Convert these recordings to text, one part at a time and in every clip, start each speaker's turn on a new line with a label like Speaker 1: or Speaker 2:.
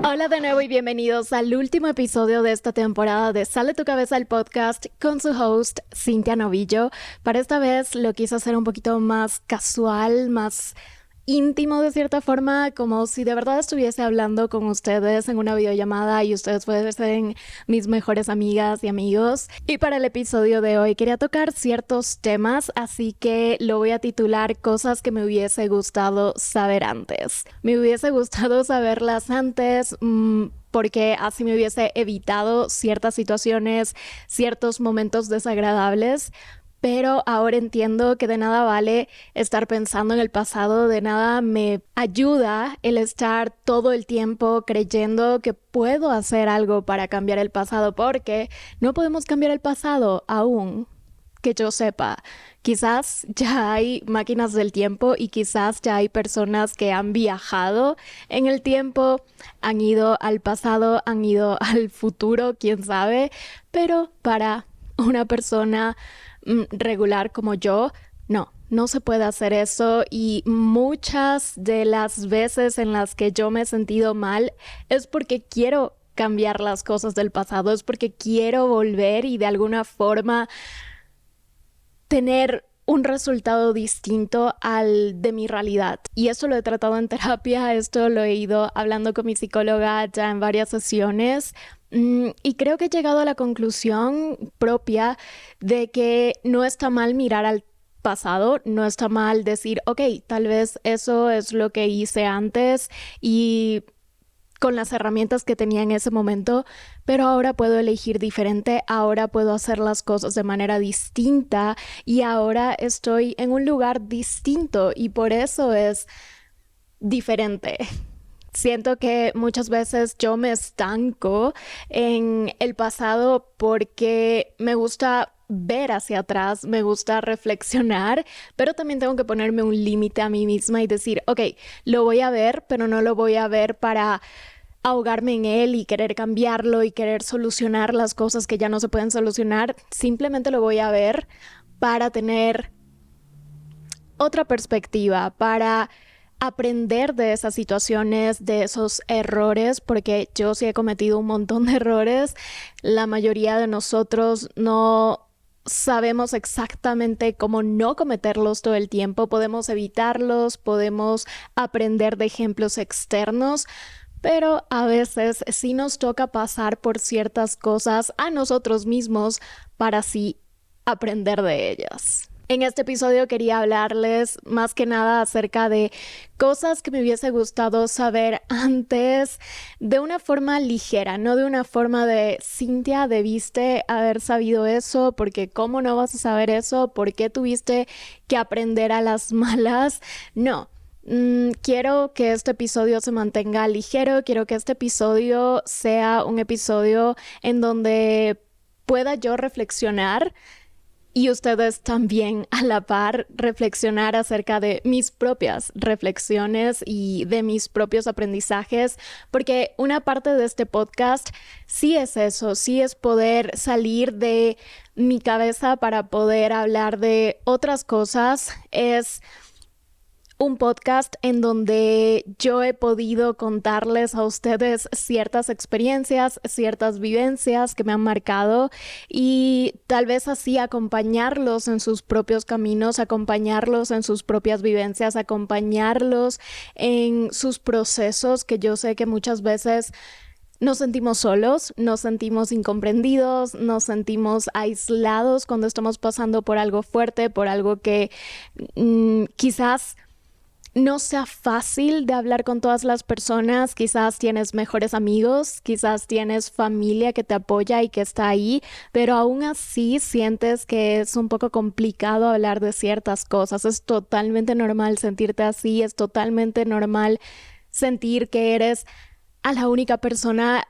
Speaker 1: Hola de nuevo y bienvenidos al último episodio de esta temporada de Sale tu cabeza el podcast con su host Cintia Novillo. Para esta vez lo quise hacer un poquito más casual, más íntimo de cierta forma, como si de verdad estuviese hablando con ustedes en una videollamada y ustedes fuesen mis mejores amigas y amigos. Y para el episodio de hoy quería tocar ciertos temas, así que lo voy a titular Cosas que me hubiese gustado saber antes. Me hubiese gustado saberlas antes, porque así me hubiese evitado ciertas situaciones, ciertos momentos desagradables. Pero ahora entiendo que de nada vale estar pensando en el pasado, de nada me ayuda el estar todo el tiempo creyendo que puedo hacer algo para cambiar el pasado, porque no podemos cambiar el pasado aún, que yo sepa. Quizás ya hay máquinas del tiempo y quizás ya hay personas que han viajado en el tiempo, han ido al pasado, han ido al futuro, quién sabe, pero para una persona regular como yo, no se puede hacer eso, y muchas de las veces en las que yo me he sentido mal es porque quiero cambiar las cosas del pasado, es porque quiero volver y de alguna forma tener un resultado distinto al de mi realidad. Y esto lo he tratado en terapia, esto lo he ido hablando con mi psicóloga ya en varias sesiones. Y creo que he llegado a la conclusión propia de que no está mal mirar al pasado, no está mal decir, ok, tal vez eso es lo que hice antes y con las herramientas que tenía en ese momento, pero ahora puedo elegir diferente, ahora puedo hacer las cosas de manera distinta y ahora estoy en un lugar distinto y por eso es diferente. Siento que muchas veces yo me estanco en el pasado porque me gusta ver hacia atrás, me gusta reflexionar, pero también tengo que ponerme un límite a mí misma y decir, ok, lo voy a ver, pero no lo voy a ver para ahogarme en él y querer cambiarlo y querer solucionar las cosas que ya no se pueden solucionar. Simplemente lo voy a ver para tener otra perspectiva, para aprender de esas situaciones, de esos errores, porque yo sí he cometido un montón de errores. La mayoría de nosotros no sabemos exactamente cómo no cometerlos todo el tiempo. Podemos evitarlos, podemos aprender de ejemplos externos, pero a veces sí nos toca pasar por ciertas cosas a nosotros mismos para así aprender de ellas. En este episodio quería hablarles más que nada acerca de cosas que me hubiese gustado saber antes de una forma ligera, no de una forma de Cintia, debiste haber sabido eso, porque ¿cómo no vas a saber eso? ¿Por qué tuviste que aprender a las malas? No. Quiero que este episodio se mantenga ligero, quiero que este episodio sea un episodio en donde pueda yo reflexionar y ustedes también a la par reflexionar acerca de mis propias reflexiones y de mis propios aprendizajes, porque una parte de este podcast sí es eso, sí es poder salir de mi cabeza para poder hablar de otras cosas, es un podcast en donde yo he podido contarles a ustedes ciertas experiencias, ciertas vivencias que me han marcado y tal vez así acompañarlos en sus propios caminos, acompañarlos en sus propias vivencias, acompañarlos en sus procesos, que yo sé que muchas veces nos sentimos solos, nos sentimos incomprendidos, nos sentimos aislados cuando estamos pasando por algo fuerte, por algo que quizás no sea fácil de hablar con todas las personas. Quizás tienes mejores amigos, quizás tienes familia que te apoya y que está ahí, pero aún así sientes que es un poco complicado hablar de ciertas cosas. Es totalmente normal sentirte así, es totalmente normal sentir que eres a la única persona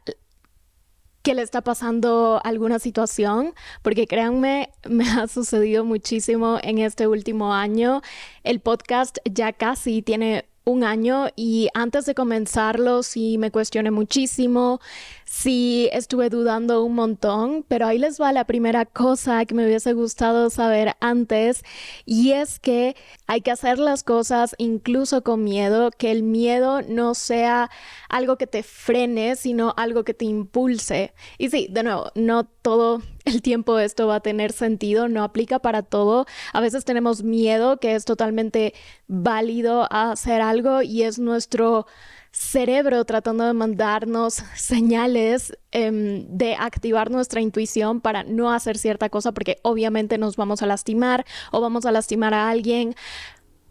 Speaker 1: que le está pasando alguna situación, porque créanme, me ha sucedido muchísimo en este último año. El podcast ya casi tiene un año y antes de comenzarlo sí me cuestioné muchísimo, sí estuve dudando un montón, pero ahí les va la primera cosa que me hubiese gustado saber antes y es que hay que hacer las cosas incluso con miedo, que el miedo no sea algo que te frene, sino algo que te impulse. Y sí, de nuevo, no todo el tiempo esto va a tener sentido, no aplica para todo. A veces tenemos miedo, que es totalmente válido a hacer algo y es nuestro cerebro tratando de mandarnos señales de activar nuestra intuición para no hacer cierta cosa porque obviamente nos vamos a lastimar o vamos a lastimar a alguien.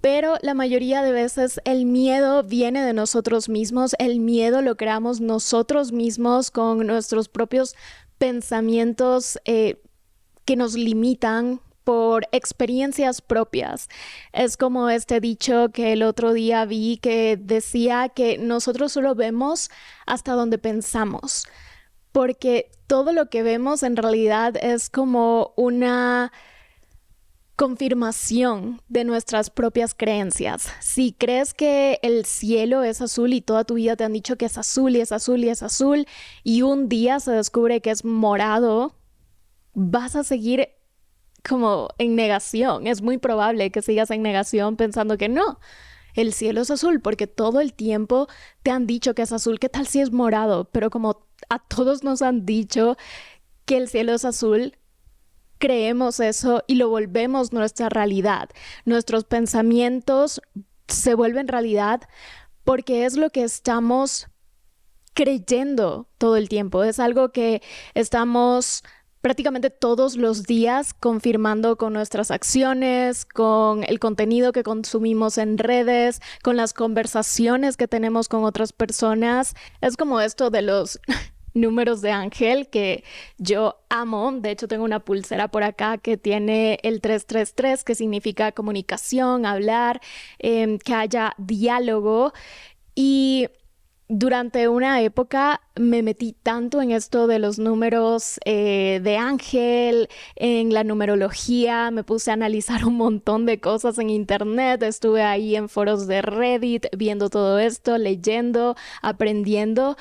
Speaker 1: Pero la mayoría de veces el miedo viene de nosotros mismos, el miedo lo creamos nosotros mismos con nuestros propios pensamientos que nos limitan por experiencias propias. Es como este dicho que el otro día vi que decía que nosotros solo vemos hasta donde pensamos, porque todo lo que vemos en realidad es como una confirmación de nuestras propias creencias. Si crees que el cielo es azul y toda tu vida te han dicho que es azul y es azul y es azul y un día se descubre que es morado, vas a seguir como en negación. Es muy probable que sigas en negación pensando que no, el cielo es azul porque todo el tiempo te han dicho que es azul. ¿Qué tal si es morado? Pero como a todos nos han dicho que el cielo es azul, creemos eso y lo volvemos nuestra realidad. Nuestros pensamientos se vuelven realidad porque es lo que estamos creyendo todo el tiempo. Es algo que estamos prácticamente todos los días confirmando con nuestras acciones, con el contenido que consumimos en redes, con las conversaciones que tenemos con otras personas. Es como esto de los números de ángel que yo amo. De hecho, tengo una pulsera por acá que tiene el 333, que significa comunicación, hablar, que haya diálogo. Y durante una época me metí tanto en esto de los números de ángel, en la numerología, me puse a analizar un montón de cosas en internet, estuve ahí en foros de Reddit viendo todo esto, leyendo, aprendiendo.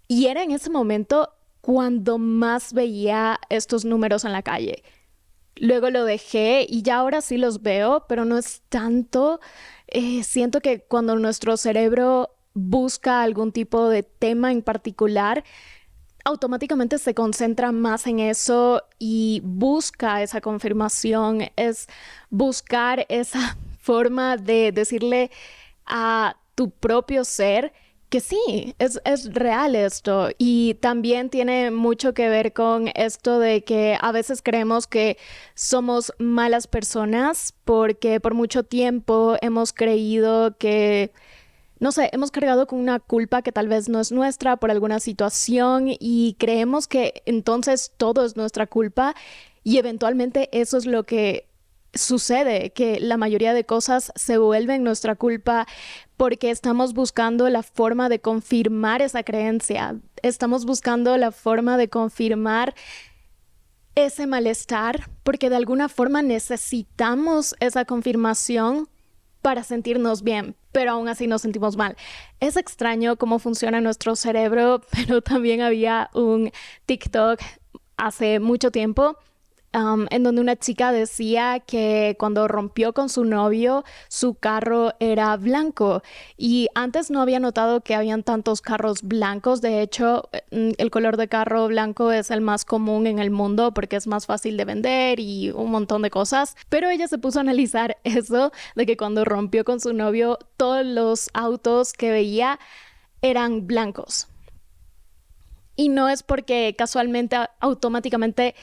Speaker 1: Y era en ese momento cuando más veía estos números en la calle. Luego lo dejé y ya ahora sí los veo, pero no es tanto. Siento que cuando nuestro cerebro busca algún tipo de tema en particular, automáticamente se concentra más en eso y busca esa confirmación, es buscar esa forma de decirle a tu propio ser que sí, es real esto. Y también tiene mucho que ver con esto de que a veces creemos que somos malas personas porque por mucho tiempo hemos creído que no sé, hemos cargado con una culpa que tal vez no es nuestra por alguna situación y creemos que entonces todo es nuestra culpa y eventualmente eso es lo que sucede, que la mayoría de cosas se vuelven nuestra culpa porque estamos buscando la forma de confirmar esa creencia, estamos buscando la forma de confirmar ese malestar porque de alguna forma necesitamos esa confirmación para sentirnos bien, pero aún así nos sentimos mal. Es extraño cómo funciona nuestro cerebro, pero también había un TikTok hace mucho tiempo en donde una chica decía que cuando rompió con su novio, su carro era blanco. Y antes no había notado que habían tantos carros blancos. De hecho, el color de carro blanco es el más común en el mundo porque es más fácil de vender y un montón de cosas. Pero ella se puso a analizar eso de que cuando rompió con su novio, todos los autos que veía eran blancos. Y no es porque casualmente, automáticamente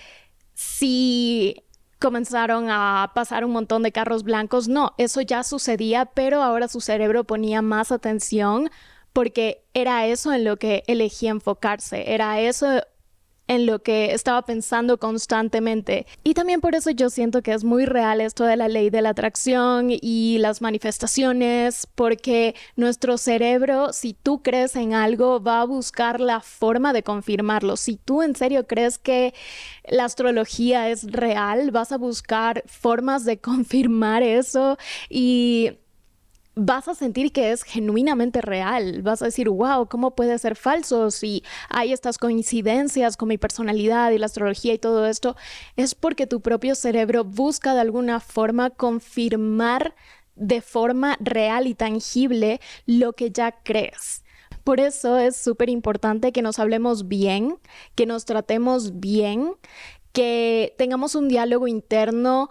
Speaker 1: sí comenzaron a pasar un montón de carros blancos. No, eso ya sucedía, pero ahora su cerebro ponía más atención porque era eso en lo que elegía enfocarse, era eso en lo que estaba pensando constantemente. Y también por eso yo siento que es muy real esto de la ley de la atracción y las manifestaciones, porque nuestro cerebro, si tú crees en algo, va a buscar la forma de confirmarlo. Si tú en serio crees que la astrología es real, vas a buscar formas de confirmar eso y vas a sentir que es genuinamente real. Vas a decir, wow, ¿cómo puede ser falso si hay estas coincidencias con mi personalidad y la astrología y todo esto? Es porque tu propio cerebro busca de alguna forma confirmar de forma real y tangible lo que ya crees. Por eso es súper importante que nos hablemos bien, que nos tratemos bien, que tengamos un diálogo interno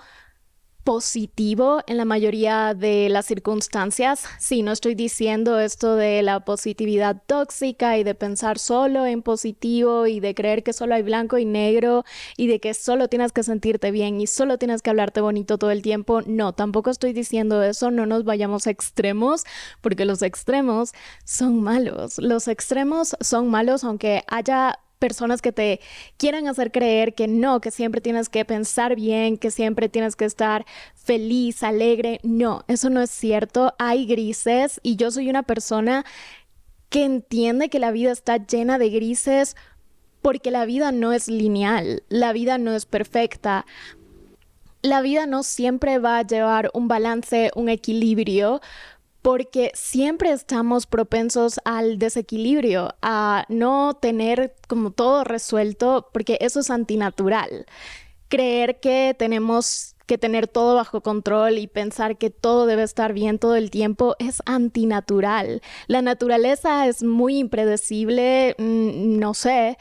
Speaker 1: positivo en la mayoría de las circunstancias. Sí, no estoy diciendo esto de la positividad tóxica y de pensar solo en positivo y de creer que solo hay blanco y negro y de que solo tienes que sentirte bien y solo tienes que hablarte bonito todo el tiempo. No, tampoco estoy diciendo eso. No nos vayamos a extremos, porque los extremos son malos. Los extremos son malos, aunque haya personas que te quieran hacer creer que no, que siempre tienes que pensar bien, que siempre tienes que estar feliz, alegre. No, eso no es cierto. Hay grises y yo soy una persona que entiende que la vida está llena de grises porque la vida no es lineal, la vida no es perfecta. La vida no siempre va a llevar un balance, un equilibrio, porque siempre estamos propensos al desequilibrio, a no tener como todo resuelto, porque eso es antinatural. Creer que tenemos que tener todo bajo control y pensar que todo debe estar bien todo el tiempo es antinatural. La naturaleza es muy impredecible, no sé,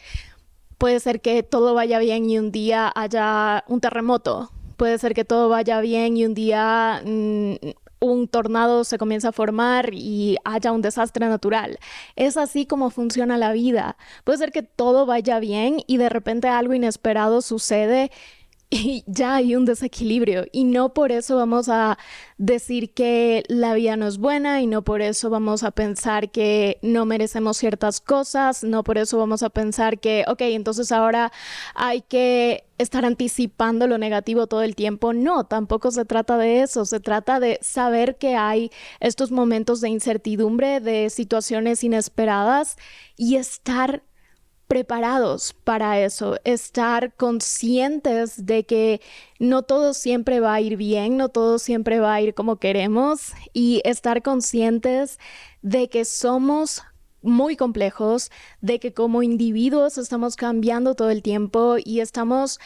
Speaker 1: puede ser que todo vaya bien y un día haya un terremoto. Puede ser que todo vaya bien y un día un tornado se comienza a formar y haya un desastre natural. Es así como funciona la vida. Puede ser que todo vaya bien y de repente algo inesperado sucede y ya hay un desequilibrio. Y no por eso vamos a decir que la vida no es buena y no por eso vamos a pensar que no merecemos ciertas cosas, no por eso vamos a pensar que, ok, entonces ahora hay que estar anticipando lo negativo todo el tiempo. No, tampoco se trata de eso. Se trata de saber que hay estos momentos de incertidumbre, de situaciones inesperadas y estar preparados para eso, estar conscientes de que no todo siempre va a ir bien, no todo siempre va a ir como queremos y estar conscientes de que somos muy complejos, de que como individuos estamos cambiando todo el tiempo y estamos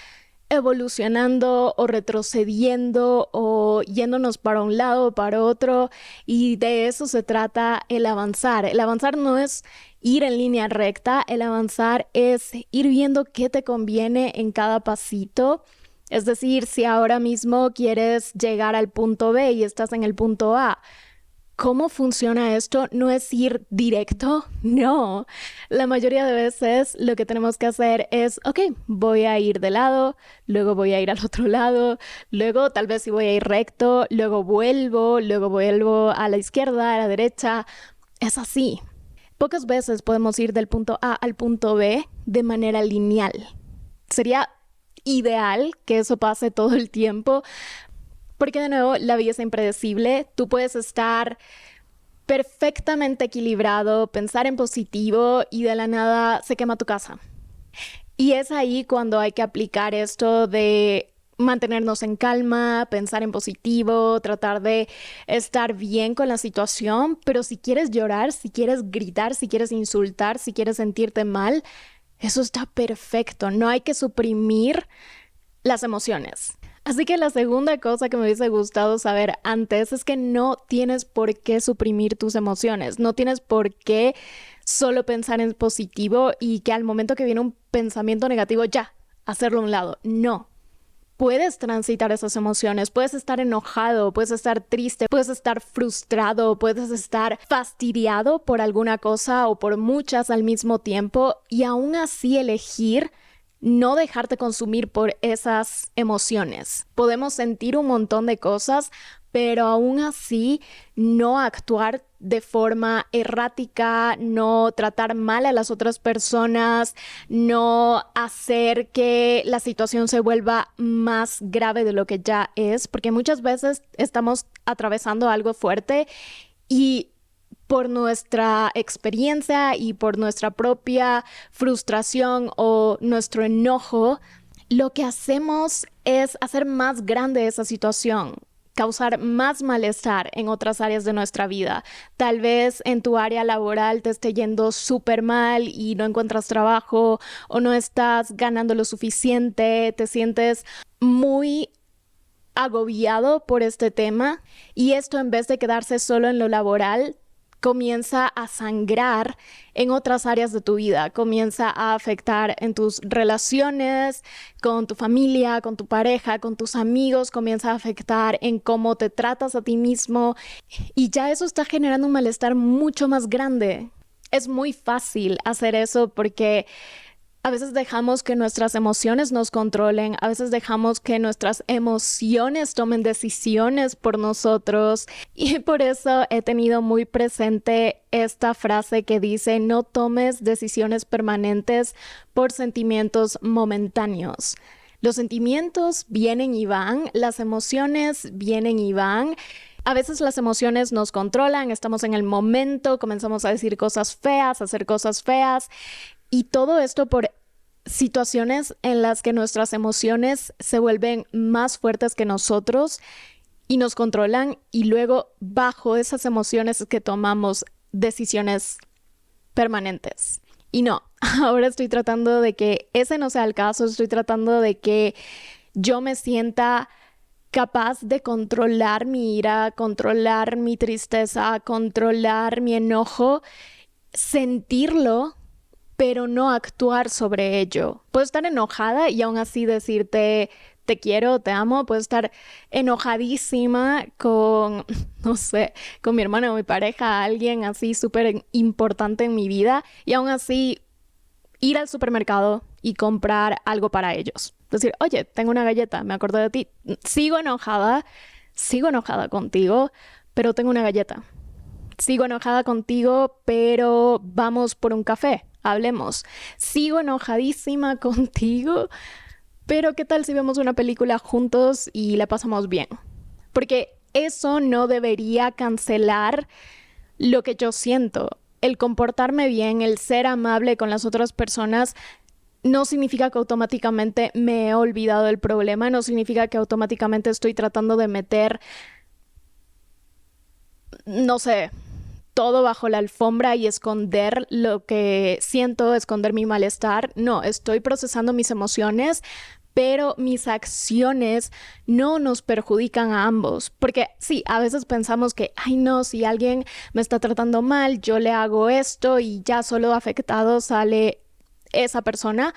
Speaker 1: evolucionando o retrocediendo o yéndonos para un lado o para otro y de eso se trata el avanzar. El avanzar no es ir en línea recta, el avanzar es ir viendo qué te conviene en cada pasito. Es decir, si ahora mismo quieres llegar al punto B y estás en el punto A, ¿cómo funciona esto? No es ir directo, no. La mayoría de veces lo que tenemos que hacer es, ok, voy a ir de lado, luego voy a ir al otro lado, luego tal vez si voy a ir recto, luego vuelvo a la izquierda, a la derecha. Es así. Pocas veces podemos ir del punto A al punto B de manera lineal. Sería ideal que eso pase todo el tiempo, porque de nuevo la vida es impredecible. Tú puedes estar perfectamente equilibrado, pensar en positivo y de la nada se quema tu casa. Y es ahí cuando hay que aplicar esto de mantenernos en calma, pensar en positivo, tratar de estar bien con la situación, pero si quieres llorar, si quieres gritar, si quieres insultar, si quieres sentirte mal, eso está perfecto. No hay que suprimir las emociones. Así que la segunda cosa que me hubiese gustado saber antes es que no tienes por qué suprimir tus emociones, no tienes por qué solo pensar en positivo y que al momento que viene un pensamiento negativo ya, hacerlo a un lado. No. Puedes transitar esas emociones, puedes estar enojado, puedes estar triste, puedes estar frustrado, puedes estar fastidiado por alguna cosa o por muchas al mismo tiempo y aún así elegir no dejarte consumir por esas emociones. Podemos sentir un montón de cosas, pero aún así no actuar de forma errática, no tratar mal a las otras personas, no hacer que la situación se vuelva más grave de lo que ya es, porque muchas veces estamos atravesando algo fuerte y por nuestra experiencia y por nuestra propia frustración o nuestro enojo, lo que hacemos es hacer más grande esa situación. causar más malestar en otras áreas de nuestra vida. Tal vez en tu área laboral te esté yendo súper mal y no encuentras trabajo o no estás ganando lo suficiente, te sientes muy agobiado por este tema y esto en vez de quedarse solo en lo laboral, comienza a sangrar en otras áreas de tu vida, comienza a afectar en tus relaciones con tu familia, con tu pareja, con tus amigos, comienza a afectar en cómo te tratas a ti mismo y ya eso está generando un malestar mucho más grande. Es muy fácil hacer eso porque a veces dejamos que nuestras emociones nos controlen, a veces dejamos que nuestras emociones tomen decisiones por nosotros y por eso he tenido muy presente esta frase que dice: no tomes decisiones permanentes por sentimientos momentáneos. Los sentimientos vienen y van, las emociones vienen y van. A veces las emociones nos controlan, estamos en el momento, comenzamos a decir cosas feas, a hacer cosas feas. Y todo esto por situaciones en las que nuestras emociones se vuelven más fuertes que nosotros y nos controlan y luego bajo esas emociones es que tomamos decisiones permanentes. Y no, ahora estoy tratando de que ese no sea el caso, estoy tratando de que yo me sienta capaz de controlar mi ira, controlar mi tristeza, controlar mi enojo, sentirlo, pero no actuar sobre ello. Puedo estar enojada y aún así decirte te quiero, te amo. Puedo estar enojadísima con, no sé, con mi hermano o mi pareja, alguien así súper importante en mi vida y aún así ir al supermercado y comprar algo para ellos. Decir, oye, tengo una galleta, me acordé de ti. Sigo enojada contigo, pero tengo una galleta. Sigo enojada contigo, pero vamos por un café, hablemos. Sigo enojadísima contigo, pero ¿qué tal si vemos una película juntos y la pasamos bien? Porque eso no debería cancelar lo que yo siento. El comportarme bien, el ser amable con las otras personas, no significa que automáticamente me he olvidado del problema, no significa que automáticamente estoy tratando de meter, no sé, todo bajo la alfombra y esconder lo que siento, esconder mi malestar. No, estoy procesando mis emociones, pero mis acciones no nos perjudican a ambos. Porque sí, a veces pensamos que, ay no, si alguien me está tratando mal, yo le hago esto y ya solo afectado sale esa persona.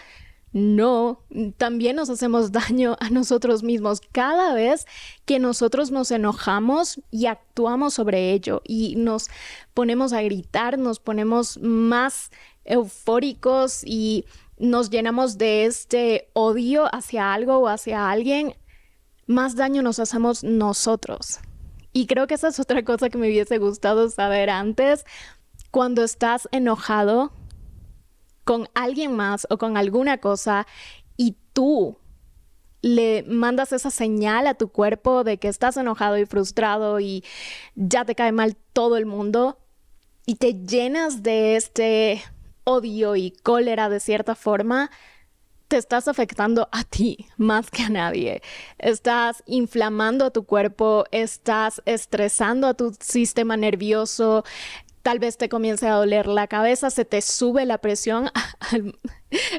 Speaker 1: No, también nos hacemos daño a nosotros mismos cada vez que nosotros nos enojamos y actuamos sobre ello y nos ponemos a gritar, nos ponemos más eufóricos y nos llenamos de este odio hacia algo o hacia alguien, más daño nos hacemos nosotros. Y creo que esa es otra cosa que me hubiese gustado saber antes. Cuando estás enojado con alguien más o con alguna cosa y tú le mandas esa señal a tu cuerpo de que estás enojado y frustrado y ya te cae mal todo el mundo y te llenas de este odio y cólera de cierta forma, te estás afectando a ti más que a nadie. Estás inflamando a tu cuerpo, estás estresando a tu sistema nervioso. Tal vez te comience a doler la cabeza, se te sube la presión.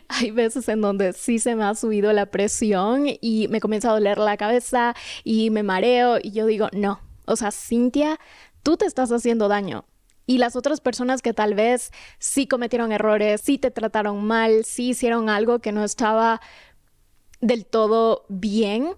Speaker 1: Hay veces en donde sí se me ha subido la presión y me comienza a doler la cabeza y me mareo y yo digo, no, o sea, Cintia, tú te estás haciendo daño. Y las otras personas que tal vez sí cometieron errores, sí te trataron mal, sí hicieron algo que no estaba del todo bien,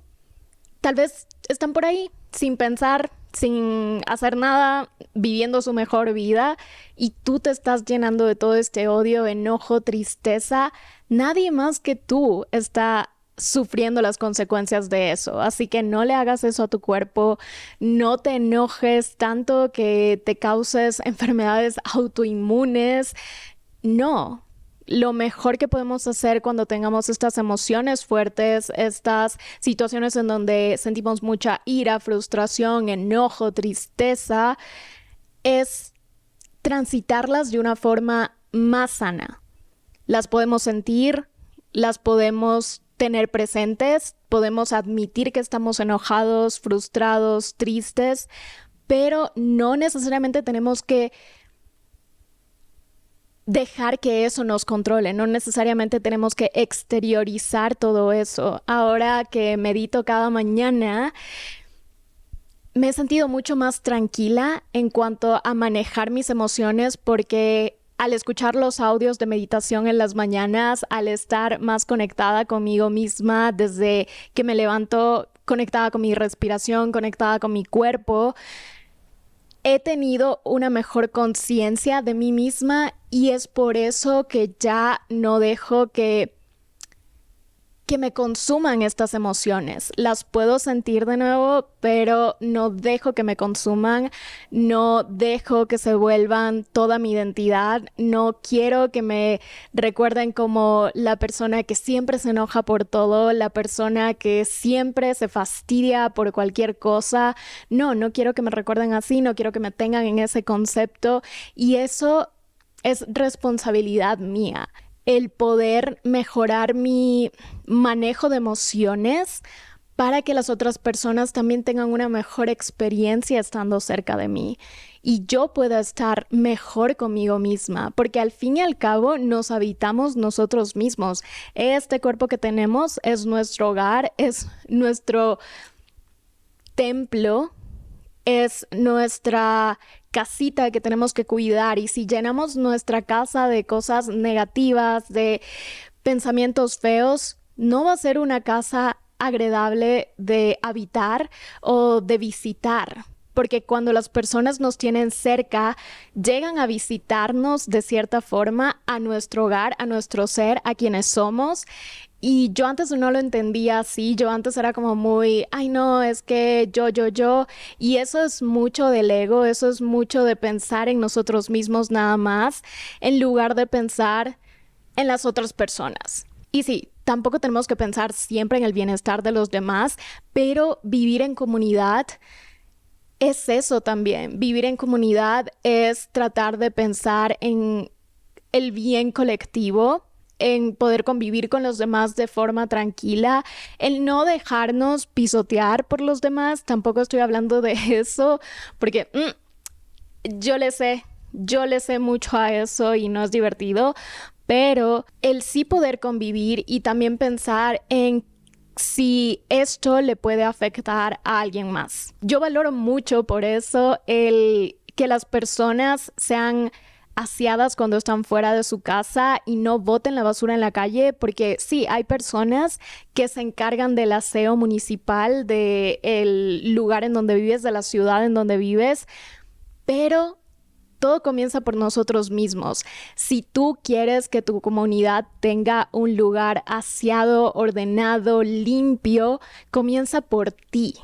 Speaker 1: tal vez están por ahí sin pensar, sin hacer nada, viviendo su mejor vida y tú te estás llenando de todo este odio, enojo, tristeza. Nadie más que tú está sufriendo las consecuencias de eso. Así que no le hagas eso a tu cuerpo, no te enojes tanto que te causes enfermedades autoinmunes. No. Lo mejor que podemos hacer cuando tengamos estas emociones fuertes, estas situaciones en donde sentimos mucha ira, frustración, enojo, tristeza, es transitarlas de una forma más sana. Las podemos sentir, las podemos tener presentes, podemos admitir que estamos enojados, frustrados, tristes, pero no necesariamente tenemos que dejar que eso nos controle, no necesariamente tenemos que exteriorizar todo eso. Ahora que medito cada mañana, me he sentido mucho más tranquila en cuanto a manejar mis emociones porque al escuchar los audios de meditación en las mañanas, al estar más conectada conmigo misma desde que me levanto, conectada con mi respiración, conectada con mi cuerpo, he tenido una mejor conciencia de mí misma y es por eso que ya no dejo que me consuman estas emociones. Las puedo sentir de nuevo, pero no dejo que me consuman, no dejo que se vuelvan toda mi identidad, no quiero que me recuerden como la persona que siempre se enoja por todo, la persona que siempre se fastidia por cualquier cosa. No quiero que me recuerden así, no quiero que me tengan en ese concepto y eso es responsabilidad mía. El poder mejorar mi manejo de emociones para que las otras personas también tengan una mejor experiencia estando cerca de mí y yo pueda estar mejor conmigo misma, porque al fin y al cabo nos habitamos nosotros mismos. Este cuerpo que tenemos es nuestro hogar, es nuestro templo, es nuestra casita que tenemos que cuidar y si llenamos nuestra casa de cosas negativas, de pensamientos feos, no va a ser una casa agradable de habitar o de visitar. Porque cuando las personas nos tienen cerca, llegan a visitarnos de cierta forma a nuestro hogar, a nuestro ser, a quienes somos. Y yo antes no lo entendía así, yo antes era como muy, ay no, es que yo. Y eso es mucho del ego, eso es mucho de pensar en nosotros mismos nada más, en lugar de pensar en las otras personas. Y sí, tampoco tenemos que pensar siempre en el bienestar de los demás, pero vivir en comunidad es eso también. Vivir en comunidad es tratar de pensar en el bien colectivo, en poder convivir con los demás de forma tranquila, el no dejarnos pisotear por los demás. Tampoco estoy hablando de eso, porque yo le sé mucho a eso y no es divertido, pero el sí poder convivir y también pensar en si esto le puede afectar a alguien más. Yo valoro mucho por eso el que las personas sean aseadas cuando están fuera de su casa y no boten la basura en la calle, porque sí, hay personas que se encargan del aseo municipal del lugar en donde vives, de la ciudad en donde vives, pero todo comienza por nosotros mismos. Si tú quieres que tu comunidad tenga un lugar aseado, ordenado, limpio, comienza por ti.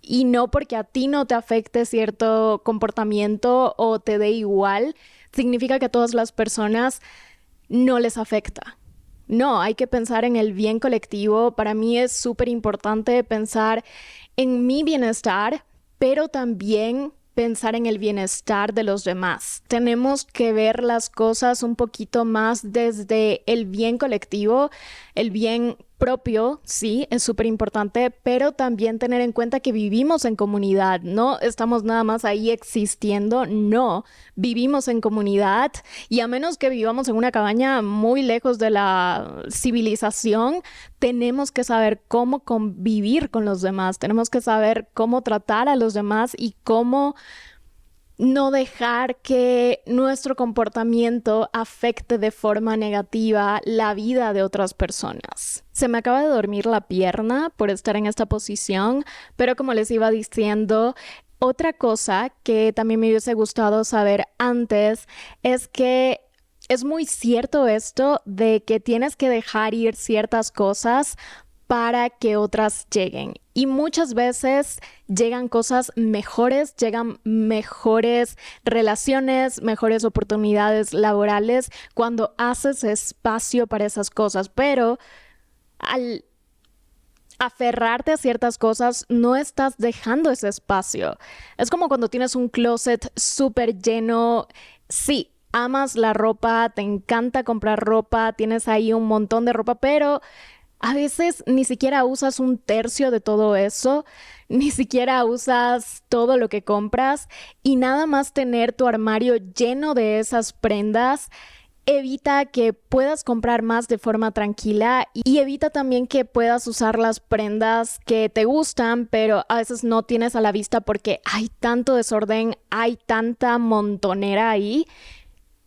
Speaker 1: Y no porque a ti no te afecte cierto comportamiento o te dé igual, significa que a todas las personas no les afecta. No, hay que pensar en el bien colectivo. Para mí es súper importante pensar en mi bienestar, pero también pensar en el bienestar de los demás. Tenemos que ver las cosas un poquito más desde el bien colectivo, el bien propio, sí, es súper importante, pero también tener en cuenta que vivimos en comunidad, no estamos nada más ahí existiendo, no, vivimos en comunidad y a menos que vivamos en una cabaña muy lejos de la civilización, tenemos que saber cómo convivir con los demás, tenemos que saber cómo tratar a los demás y cómo no dejar que nuestro comportamiento afecte de forma negativa la vida de otras personas. Se me acaba de dormir la pierna por estar en esta posición, pero como les iba diciendo, otra cosa que también me hubiese gustado saber antes es que es muy cierto esto de que tienes que dejar ir ciertas cosas para que otras lleguen. Y muchas veces llegan cosas mejores, llegan mejores relaciones, mejores oportunidades laborales cuando haces espacio para esas cosas. Pero al aferrarte a ciertas cosas, no estás dejando ese espacio. Es como cuando tienes un closet súper lleno. Sí, amas la ropa, te encanta comprar ropa, tienes ahí un montón de ropa, pero A veces ni siquiera usas un tercio de todo eso, ni siquiera usas todo lo que compras y nada más tener tu armario lleno de esas prendas evita que puedas comprar más de forma tranquila y evita también que puedas usar las prendas que te gustan, pero a veces no tienes a la vista porque hay tanto desorden, hay tanta montonera ahí.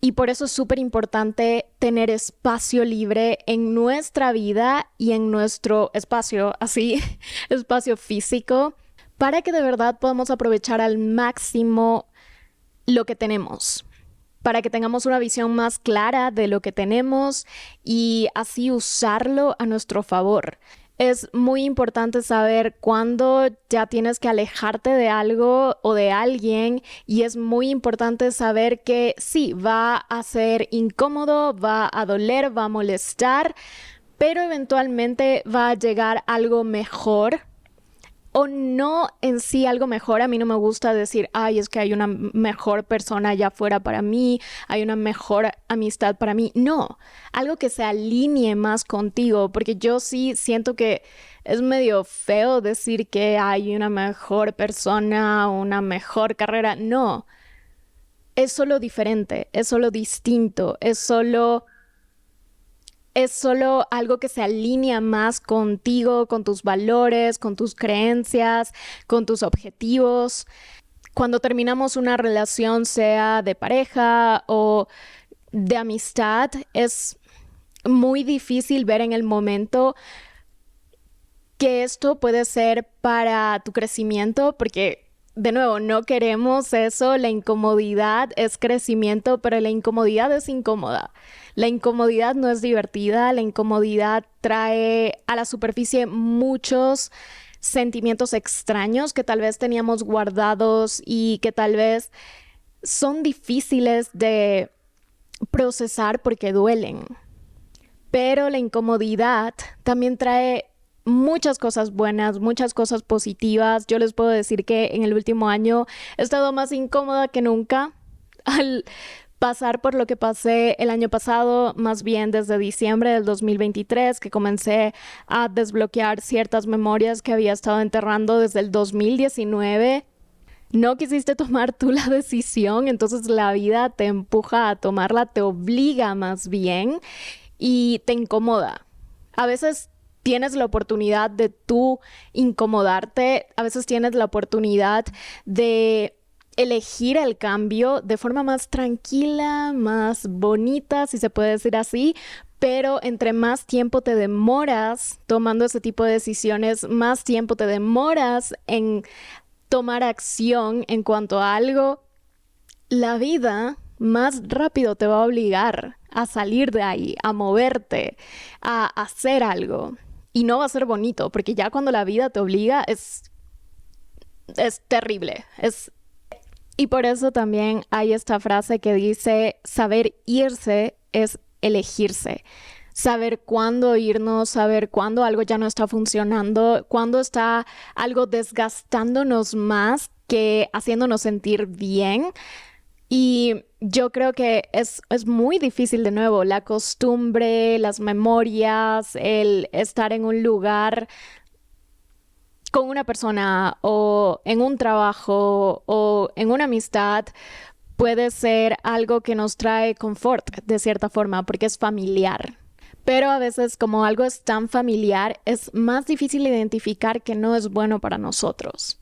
Speaker 1: Y por eso es súper importante tener espacio libre en nuestra vida y en nuestro espacio, así, espacio físico, para que de verdad podamos aprovechar al máximo lo que tenemos, para que tengamos una visión más clara de lo que tenemos y así usarlo a nuestro favor. Es muy importante saber cuándo ya tienes que alejarte de algo o de alguien y es muy importante saber que sí, va a ser incómodo, va a doler, va a molestar, pero eventualmente va a llegar algo mejor o no en sí algo mejor. A mí no me gusta decir, ay, es que hay una mejor persona allá afuera para mí, hay una mejor amistad para mí. No, algo que se alinee más contigo, porque yo sí siento que es medio feo decir que hay una mejor persona, una mejor carrera. No, es solo diferente, es solo distinto, es solo algo que se alinea más contigo, con tus valores, con tus creencias, con tus objetivos. Cuando terminamos una relación, sea de pareja o de amistad, es muy difícil ver en el momento que esto puede ser para tu crecimiento, porque de nuevo, no queremos eso, la incomodidad es crecimiento, pero la incomodidad es incómoda. La incomodidad no es divertida, la incomodidad trae a la superficie muchos sentimientos extraños que tal vez teníamos guardados y que tal vez son difíciles de procesar porque duelen. Pero la incomodidad también trae muchas cosas buenas, muchas cosas positivas. Yo les puedo decir que en el último año he estado más incómoda que nunca al pasar por lo que pasé el año pasado, más bien desde diciembre del 2023, que comencé a desbloquear ciertas memorias que había estado enterrando desde el 2019. No quisiste tomar tú la decisión, entonces la vida te empuja a tomarla, te obliga más bien y te incomoda. A veces tienes la oportunidad de tú incomodarte, a veces tienes la oportunidad de elegir el cambio de forma más tranquila, más bonita, si se puede decir así, pero entre más tiempo te demoras tomando ese tipo de decisiones, más tiempo te demoras en tomar acción en cuanto a algo, la vida más rápido te va a obligar a salir de ahí, a moverte, a hacer algo. Y no va a ser bonito, porque ya cuando la vida te obliga es terrible. Y por eso también hay esta frase que dice, saber irse es elegirse. Saber cuándo irnos, saber cuándo algo ya no está funcionando, cuándo está algo desgastándonos más que haciéndonos sentir bien. Y yo creo que es muy difícil de nuevo, la costumbre, las memorias, el estar en un lugar con una persona o en un trabajo o en una amistad puede ser algo que nos trae confort de cierta forma porque es familiar. Pero a veces como algo es tan familiar es más difícil identificar que no es bueno para nosotros.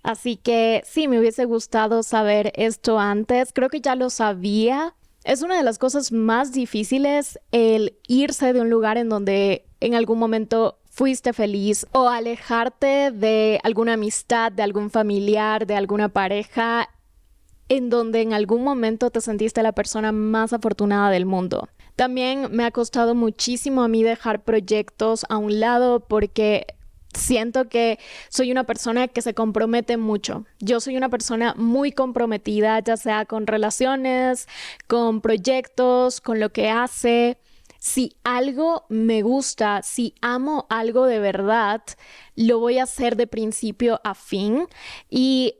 Speaker 1: Así que sí, me hubiese gustado saber esto antes. Creo que ya lo sabía. Es una de las cosas más difíciles el irse de un lugar en donde en algún momento fuiste feliz o alejarte de alguna amistad, de algún familiar, de alguna pareja en donde en algún momento te sentiste la persona más afortunada del mundo. También me ha costado muchísimo a mí dejar proyectos a un lado porque siento que soy una persona que se compromete mucho. Yo soy una persona muy comprometida, ya sea con relaciones, con proyectos, con lo que hace. Si algo me gusta, si amo algo de verdad, lo voy a hacer de principio a fin. Y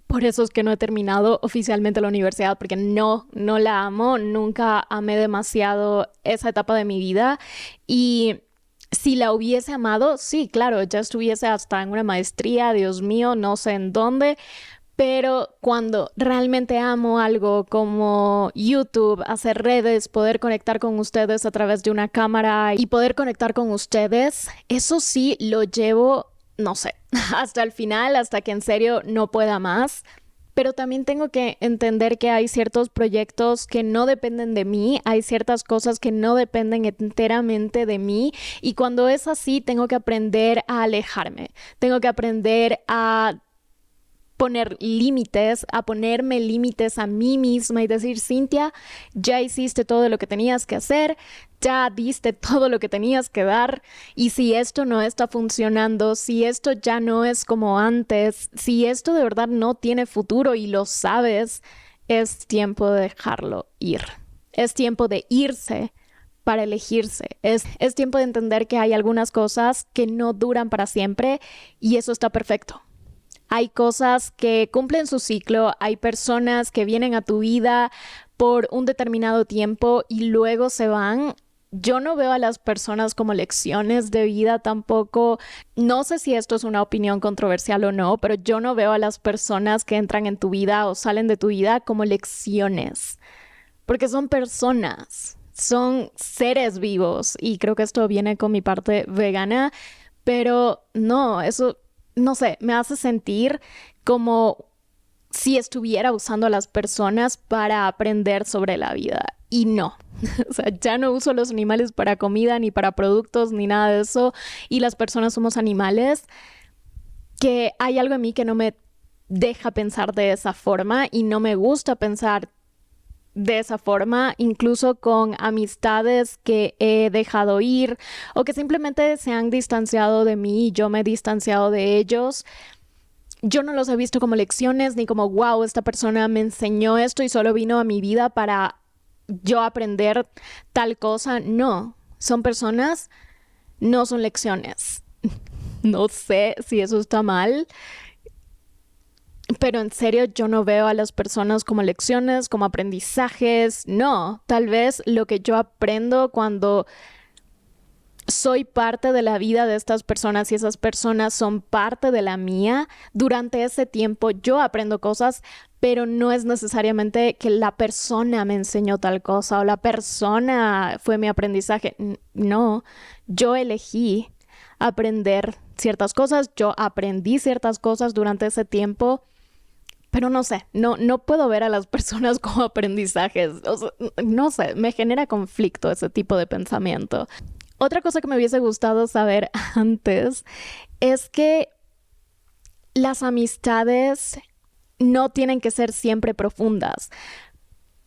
Speaker 1: por eso es que no he terminado oficialmente la universidad, porque no la amo, nunca amé demasiado esa etapa de mi vida. Y Si la hubiese amado, sí, claro, ya estuviese hasta en una maestría, Dios mío, no sé en dónde. Pero cuando realmente amo algo como YouTube, hacer redes, poder conectar con ustedes a través de una cámara y poder conectar con ustedes, eso sí lo llevo, no sé, hasta el final, hasta que en serio no pueda más. Pero también tengo que entender que hay ciertos proyectos que no dependen de mí, hay ciertas cosas que no dependen enteramente de mí y cuando es así tengo que aprender a alejarme, tengo que aprender a poner límites, a ponerme límites a mí misma y decir, Cintia, ya hiciste todo lo que tenías que hacer, ya diste todo lo que tenías que dar y si esto no está funcionando, si esto ya no es como antes, si esto de verdad no tiene futuro y lo sabes, es tiempo de dejarlo ir. Es tiempo de irse para elegirse. Es tiempo de entender que hay algunas cosas que no duran para siempre y eso está perfecto. Hay cosas que cumplen su ciclo, hay personas que vienen a tu vida por un determinado tiempo y luego se van. Yo no veo a las personas como lecciones de vida tampoco. No sé si esto es una opinión controversial o no, pero yo no veo a las personas que entran en tu vida o salen de tu vida como lecciones, porque son personas, son seres vivos y creo que esto viene con mi parte vegana, pero no, eso no sé, me hace sentir como si estuviera usando a las personas para aprender sobre la vida. Y no, o sea, ya no uso los animales para comida, ni para productos, ni nada de eso. Y las personas somos animales, que hay algo en mí que no me deja pensar de esa forma y no me gusta pensar de esa forma, incluso con amistades que he dejado ir o que simplemente se han distanciado de mí y yo me he distanciado de ellos. Yo no los he visto como lecciones ni como, wow, esta persona me enseñó esto y solo vino a mi vida para yo aprender tal cosa. No, son personas, no son lecciones. No sé si eso está mal, pero en serio yo no veo a las personas como lecciones, como aprendizajes. No, tal vez lo que yo aprendo cuando soy parte de la vida de estas personas y esas personas son parte de la mía, durante ese tiempo yo aprendo cosas, pero no es necesariamente que la persona me enseñó tal cosa o la persona fue mi aprendizaje. No, yo elegí aprender ciertas cosas, yo aprendí ciertas cosas durante ese tiempo. Pero no sé, no puedo ver a las personas como aprendizajes. O sea, no sé, me genera conflicto ese tipo de pensamiento. Otra cosa que me hubiese gustado saber antes es que las amistades no tienen que ser siempre profundas.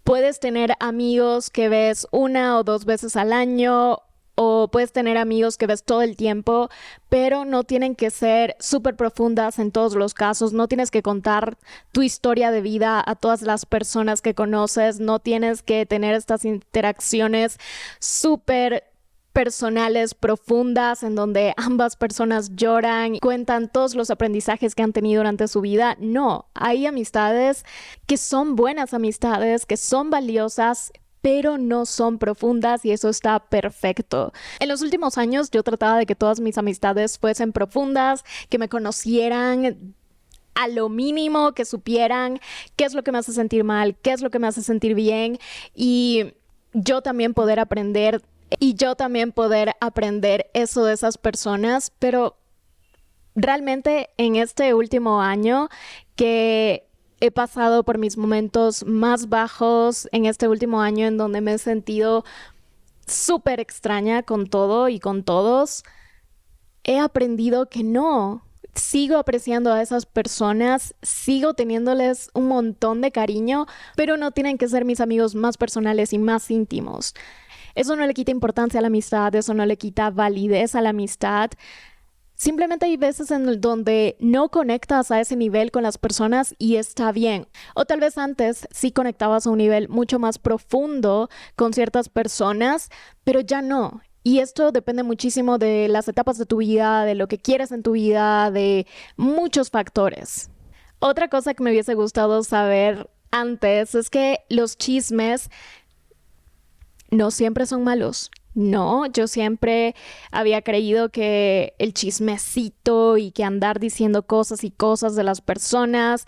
Speaker 1: Puedes tener amigos que ves una o dos veces al año o puedes tener amigos que ves todo el tiempo, pero no tienen que ser súper profundas en todos los casos. No tienes que contar tu historia de vida a todas las personas que conoces. No tienes que tener estas interacciones súper personales, profundas, en donde ambas personas lloran y cuentan todos los aprendizajes que han tenido durante su vida. No, hay amistades que son buenas amistades, que son valiosas, pero no son profundas y eso está perfecto. En los últimos años yo trataba de que todas mis amistades fuesen profundas, que me conocieran a lo mínimo, que supieran qué es lo que me hace sentir mal, qué es lo que me hace sentir bien y yo también poder aprender eso de esas personas, pero realmente en este último año que he pasado por mis momentos más bajos, en este último año en donde me he sentido súper extraña con todo y con todos, he aprendido que no. Sigo apreciando a esas personas, sigo teniéndoles un montón de cariño, pero no tienen que ser mis amigos más personales y más íntimos. Eso no le quita importancia a la amistad, eso no le quita validez a la amistad. Simplemente hay veces en donde no conectas a ese nivel con las personas y está bien. O tal vez antes sí conectabas a un nivel mucho más profundo con ciertas personas, pero ya no. Y esto depende muchísimo de las etapas de tu vida, de lo que quieres en tu vida, de muchos factores. Otra cosa que me hubiese gustado saber antes es que los chismes no siempre son malos. No, yo siempre había creído que el chismecito y que andar diciendo cosas y cosas de las personas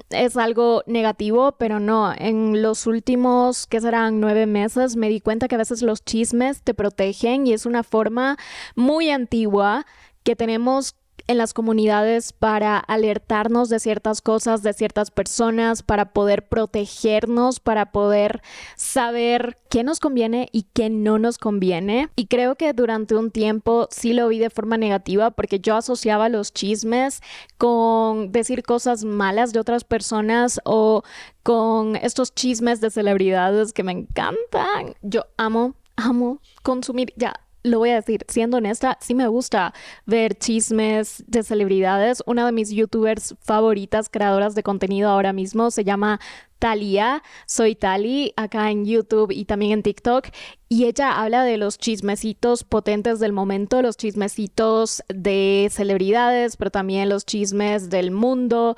Speaker 1: es algo negativo, pero no, en los últimos, ¿qué serán? 9 meses, me di cuenta que a veces los chismes te protegen y es una forma muy antigua que tenemos en las comunidades para alertarnos de ciertas cosas, de ciertas personas, para poder protegernos, para poder saber qué nos conviene y qué no nos conviene. Y creo que durante un tiempo sí lo vi de forma negativa porque yo asociaba los chismes con decir cosas malas de otras personas o con estos chismes de celebridades que me encantan. Yo amo consumir, ya. Lo voy a decir, siendo honesta, sí me gusta ver chismes de celebridades. Una de mis youtubers favoritas, creadoras de contenido ahora mismo, se llama Thalia. Soy Tali, acá en YouTube y también en TikTok. Y ella habla de los chismecitos potentes del momento, los chismecitos de celebridades, pero también los chismes del mundo.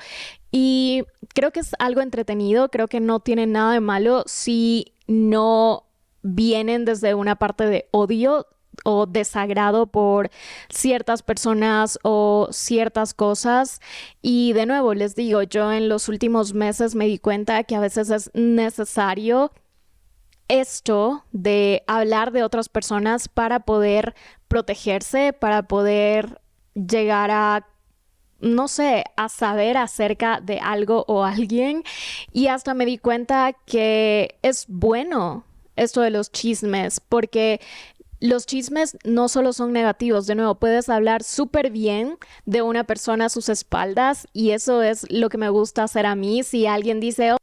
Speaker 1: Y creo que es algo entretenido, creo que no tiene nada de malo si no vienen desde una parte de odio o desagrado por ciertas personas o ciertas cosas. Y de nuevo, les digo, yo en los últimos meses me di cuenta que a veces es necesario esto de hablar de otras personas para poder protegerse, para poder llegar a, no sé, a saber acerca de algo o alguien. Y hasta me di cuenta que es bueno esto de los chismes, porque los chismes no solo son negativos, de nuevo, puedes hablar súper bien de una persona a sus espaldas y eso es lo que me gusta hacer a mí. Si alguien dice,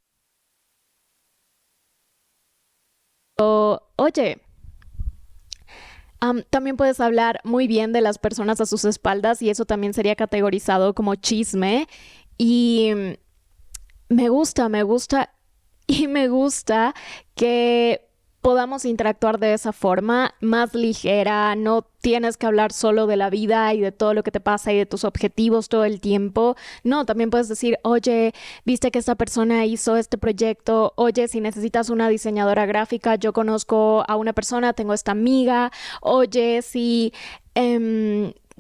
Speaker 1: oye, también puedes hablar muy bien de las personas a sus espaldas y eso también sería categorizado como chisme. Y me gusta y me gusta que podamos interactuar de esa forma más ligera, no tienes que hablar solo de la vida y de todo lo que te pasa y de tus objetivos todo el tiempo. No, también puedes decir, oye, viste que esta persona hizo este proyecto, oye, si necesitas una diseñadora gráfica, yo conozco a una persona, tengo esta amiga, oye, si...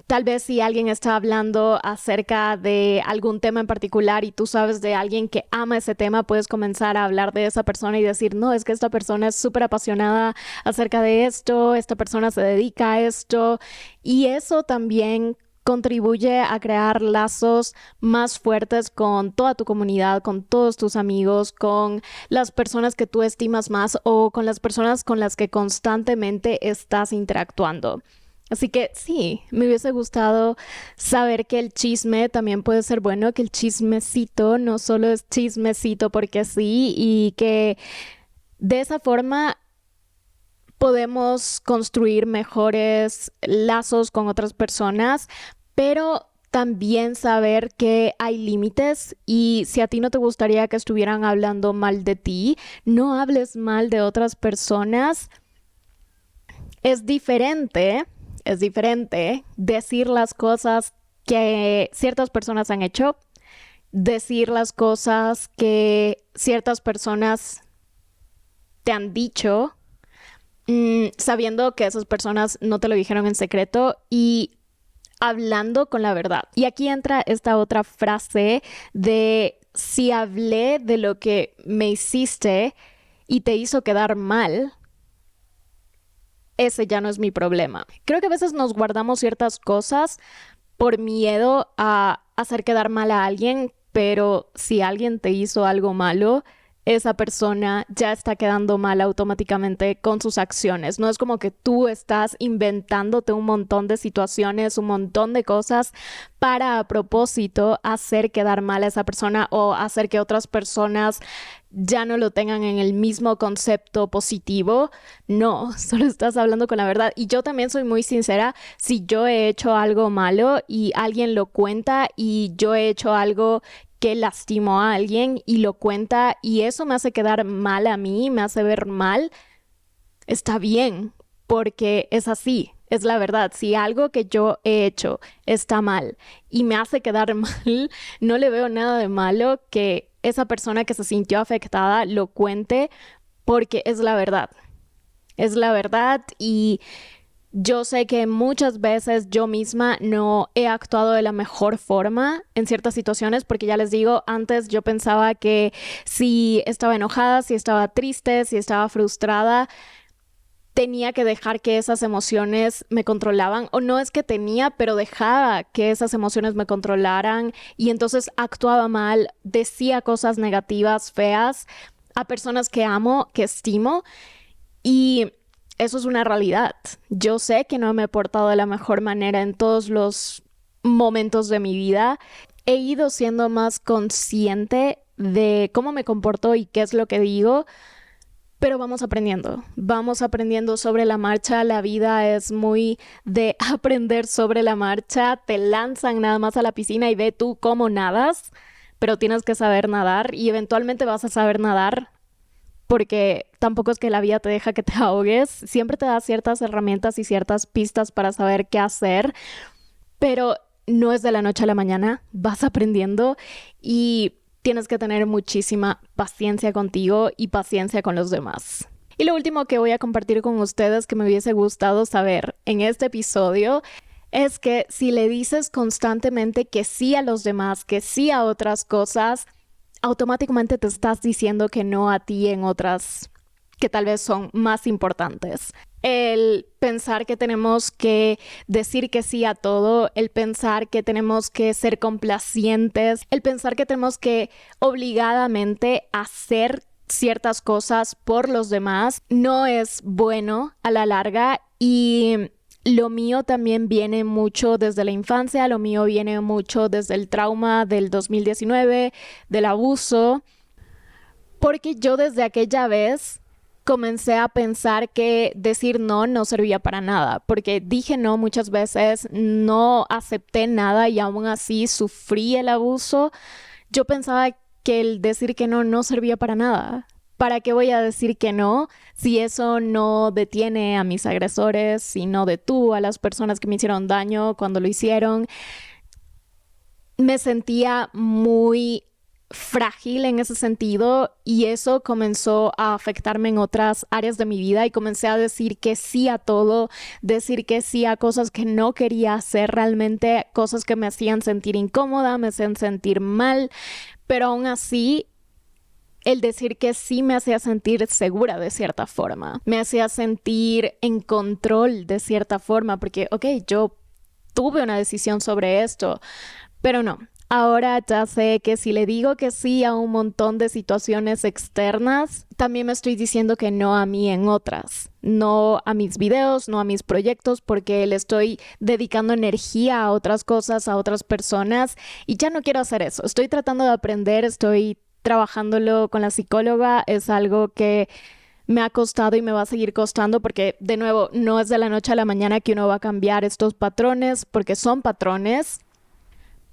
Speaker 1: tal vez si alguien está hablando acerca de algún tema en particular y tú sabes de alguien que ama ese tema, puedes comenzar a hablar de esa persona y decir, no, es que esta persona es súper apasionada acerca de esto, esta persona se dedica a esto y eso también contribuye a crear lazos más fuertes con toda tu comunidad, con todos tus amigos, con las personas que tú estimas más o con las personas con las que constantemente estás interactuando. Así que sí, me hubiese gustado saber que el chisme también puede ser bueno, que el chismecito no solo es chismecito porque sí, y que de esa forma podemos construir mejores lazos con otras personas, pero también saber que hay límites y si a ti no te gustaría que estuvieran hablando mal de ti, no hables mal de otras personas. Es diferente, es diferente decir las cosas que ciertas personas han hecho, decir las cosas que ciertas personas te han dicho, sabiendo que esas personas no te lo dijeron en secreto y hablando con la verdad. Y aquí entra esta otra frase de si hablé de lo que me hiciste y te hizo quedar mal, ese ya no es mi problema. Creo que a veces nos guardamos ciertas cosas por miedo a hacer quedar mal a alguien, pero si alguien te hizo algo malo, esa persona ya está quedando mal automáticamente con sus acciones. No es como que tú estás inventándote un montón de situaciones, un montón de cosas para a propósito hacer quedar mal a esa persona o hacer que otras personas ya no lo tengan en el mismo concepto positivo. No, solo estás hablando con la verdad. Y yo también soy muy sincera, si yo he hecho algo malo y alguien lo cuenta y yo he hecho algo que lastimó a alguien y lo cuenta y eso me hace quedar mal a mí, me hace ver mal, está bien, porque es así, es la verdad. Si algo que yo he hecho está mal y me hace quedar mal, no le veo nada de malo que esa persona que se sintió afectada lo cuente porque es la verdad. es la verdad. Y yo sé que muchas veces yo misma no he actuado de la mejor forma en ciertas situaciones, porque ya les digo, antes yo pensaba que si estaba enojada, si estaba triste, si estaba frustrada, tenía que dejar que esas emociones me controlaban, o no es que tenía, pero dejaba que esas emociones me controlaran y entonces actuaba mal, decía cosas negativas, feas a personas que amo, que estimo, y eso es una realidad. Yo sé que no me he portado de la mejor manera en todos los momentos de mi vida. He ido siendo más consciente de cómo me comporto y qué es lo que digo, pero vamos aprendiendo sobre la marcha. La vida es muy de aprender sobre la marcha. Te lanzan nada más a la piscina y ve tú cómo nadas, pero tienes que saber nadar y eventualmente vas a saber nadar, porque tampoco es que la vida te deja que te ahogues. Siempre te da ciertas herramientas y ciertas pistas para saber qué hacer, pero no es de la noche a la mañana. Vas aprendiendo y tienes que tener muchísima paciencia contigo y paciencia con los demás. Y lo último que voy a compartir con ustedes que me hubiese gustado saber en este episodio es que si le dices constantemente que sí a los demás, que sí a otras cosas, automáticamente te estás diciendo que no a ti en otras que tal vez son más importantes. El pensar que tenemos que decir que sí a todo, el pensar que tenemos que ser complacientes, el pensar que tenemos que obligadamente hacer ciertas cosas por los demás, no es bueno a la larga. Y lo mío también viene mucho desde la infancia, lo mío viene mucho desde el trauma del 2019, del abuso, porque yo desde aquella vez comencé a pensar que decir no servía para nada, porque dije no muchas veces, no acepté nada y aún así sufrí el abuso. Yo pensaba que el decir que no servía para nada. ¿Para qué voy a decir que no si eso no detiene a mis agresores, si no detuvo a las personas que me hicieron daño cuando lo hicieron? Me sentía muy frágil en ese sentido y eso comenzó a afectarme en otras áreas de mi vida y comencé a decir que sí a todo, decir que sí a cosas que no quería hacer realmente, cosas que me hacían sentir incómoda, me hacían sentir mal, pero aún así el decir que sí me hacía sentir segura de cierta forma, me hacía sentir en control de cierta forma, porque yo tuve una decisión sobre esto, pero no. Ahora ya sé que si le digo que sí a un montón de situaciones externas, también me estoy diciendo que no a mí en otras. No a mis videos, no a mis proyectos, porque le estoy dedicando energía a otras cosas, a otras personas, y ya no quiero hacer eso. Estoy tratando de aprender, estoy trabajándolo con la psicóloga. Es algo que me ha costado y me va a seguir costando porque, de nuevo, no es de la noche a la mañana que uno va a cambiar estos patrones, porque son patrones.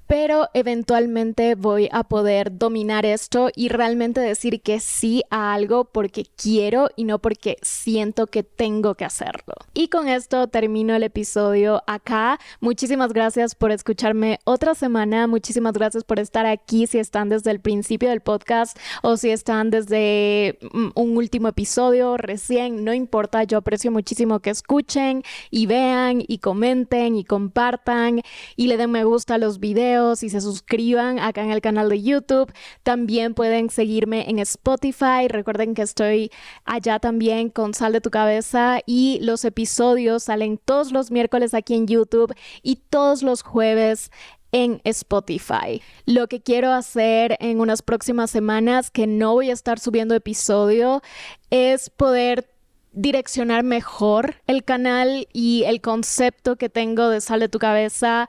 Speaker 1: Pero eventualmente voy a poder dominar esto y realmente decir que sí a algo porque quiero y no porque siento que tengo que hacerlo. Y con esto termino el episodio acá. Muchísimas gracias por escucharme otra semana. Muchísimas gracias por estar aquí si están desde el principio del podcast o si están desde un último episodio recién. No importa, yo aprecio muchísimo que escuchen y vean y comenten y compartan y le den me gusta a los videos y se suscriban acá en el canal de YouTube. También pueden seguirme en Spotify. Recuerden que estoy allá también con Sal de tu Cabeza y los episodios salen todos los miércoles aquí en YouTube y todos los jueves en Spotify. Lo que quiero hacer en unas próximas semanas, que no voy a estar subiendo episodio, es poder direccionar mejor el canal y el concepto que tengo de Sal de tu Cabeza.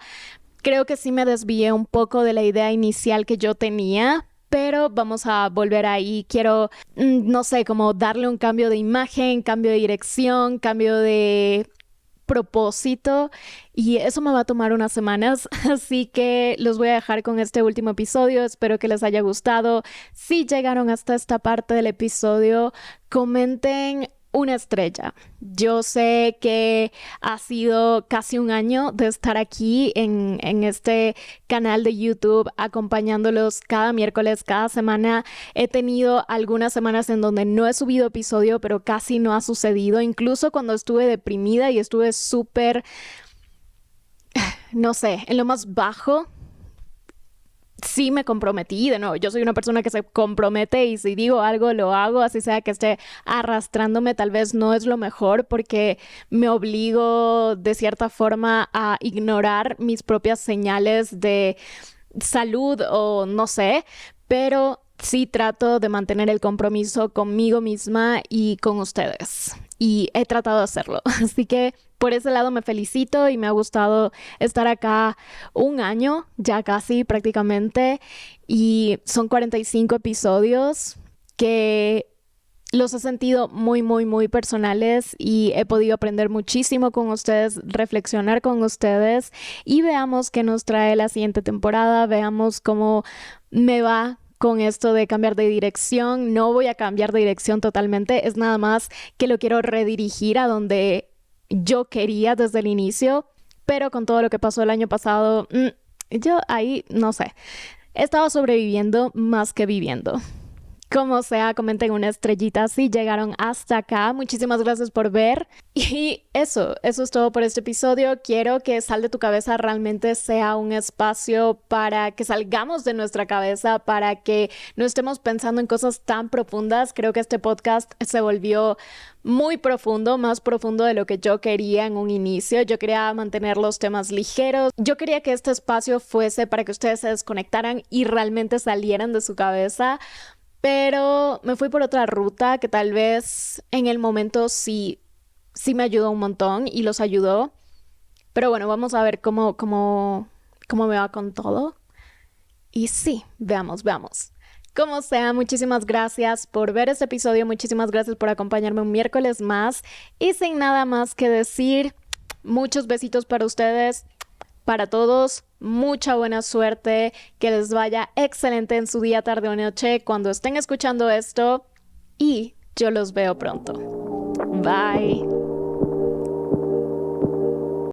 Speaker 1: Creo que sí me desvié un poco de la idea inicial que yo tenía, pero vamos a volver ahí. Quiero, no sé, como darle un cambio de imagen, cambio de dirección, cambio de propósito y eso me va a tomar unas semanas, así que los voy a dejar con este último episodio. Espero que les haya gustado. Si llegaron hasta esta parte del episodio, comenten una estrella. Yo sé que ha sido casi un año de estar aquí en este canal de YouTube acompañándolos cada miércoles, cada semana. He tenido algunas semanas en donde no he subido episodio, pero casi no ha sucedido. Incluso cuando estuve deprimida y estuve súper, no sé, en lo más bajo, sí me comprometí. De nuevo, yo soy una persona que se compromete y si digo algo, lo hago, así sea que esté arrastrándome, tal vez no es lo mejor porque me obligo de cierta forma a ignorar mis propias señales de salud o no sé, pero sí trato de mantener el compromiso conmigo misma y con ustedes. Y he tratado de hacerlo. Así que por ese lado me felicito y me ha gustado estar acá un año, ya casi prácticamente. Y son 45 episodios que los he sentido muy, muy, muy personales y he podido aprender muchísimo con ustedes, reflexionar con ustedes y veamos qué nos trae la siguiente temporada, veamos cómo me va con esto de cambiar de dirección. No voy a cambiar de dirección totalmente, es nada más que lo quiero redirigir a donde yo quería desde el inicio, pero con todo lo que pasó el año pasado, yo ahí no sé, estaba sobreviviendo más que viviendo. Como sea, comenten una estrellita si llegaron hasta acá. Muchísimas gracias por ver. Y eso es todo por este episodio. Quiero que Sal de tu Cabeza realmente sea un espacio para que salgamos de nuestra cabeza, para que no estemos pensando en cosas tan profundas. Creo que este podcast se volvió muy profundo, más profundo de lo que yo quería en un inicio. Yo quería mantener los temas ligeros. Yo quería que este espacio fuese para que ustedes se desconectaran y realmente salieran de su cabeza. Pero me fui por otra ruta que tal vez en el momento sí me ayudó un montón y los ayudó. Pero bueno, vamos a ver cómo me va con todo. Y sí, veamos. Como sea, muchísimas gracias por ver este episodio. Muchísimas gracias por acompañarme un miércoles más. Y sin nada más que decir, muchos besitos para ustedes. Para todos, mucha buena suerte, que les vaya excelente en su día, tarde o noche cuando estén escuchando esto y yo los veo pronto. Bye.